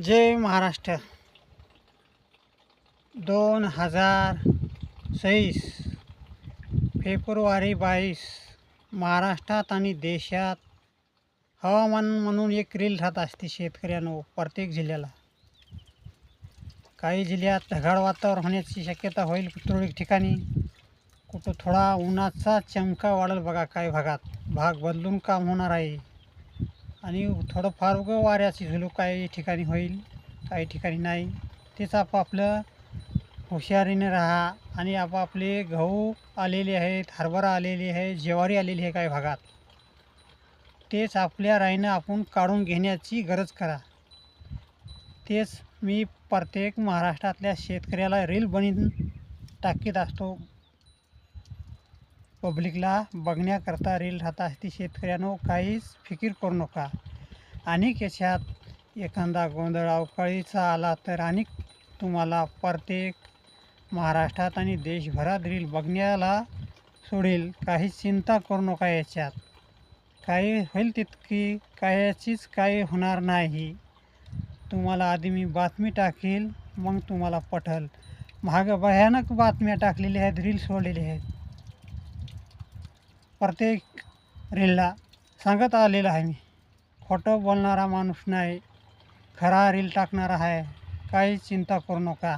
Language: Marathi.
जय महाराष्ट्र. 2026 फेब्रुवारी 22 महाराष्ट्रात आणि देशात हवामान म्हणून एक रील राहत असते शेतकऱ्यांनो. प्रत्येक जिल्ह्याला काही जिल्ह्यात ढगाळ वातावरण होण्याची शक्यता होईल. तुरळक ठिकाणी कुठं थोडा उन्हाचा चमका वाढेल बघा. काही भाग बदलून काम होणार आहे आणि थोडंफार वाऱ्याची झुळूक काही ठिकाणी होईल, काही ठिकाणी नाही. तेच आपापलं हुशारीने राहा. आणि आपापले गहू आलेले आहेत, हरभरा आलेली आहे, ज्वारी आलेली आहे काही भागात. तेच आपल्या राईनं आपण काढून घेण्याची गरज करा. तेच मी प्रत्येक महाराष्ट्रातल्या शेतकऱ्याला रील बनवून टाकीत असतो. पब्लिकला बघण्याकरता रील राहत असते. शेतकऱ्यांनो काहीच फिकीर करू नका. आणि याच्यात एखादा गोंधळ अवकाळीचा आला तर आणि तुम्हाला प्रत्येक महाराष्ट्रात आणि देशभरात रील बघण्याला सोडेल. काही चिंता करू नका. याच्यात काही होईल तितकी काहीचीच काही होणार नाही. तुम्हाला आधी मी बातमी टाकेल, मग तुम्हाला पटेल. भयानक बातम्या टाकलेल्या आहेत, रील सोडलेले आहेत. प्रत्येक रीलला सांगत आलेलं आहे मी. खोटं बोलणारा माणूस नाही, खरा रील टाकणारा आहे. काही चिंता करू नका.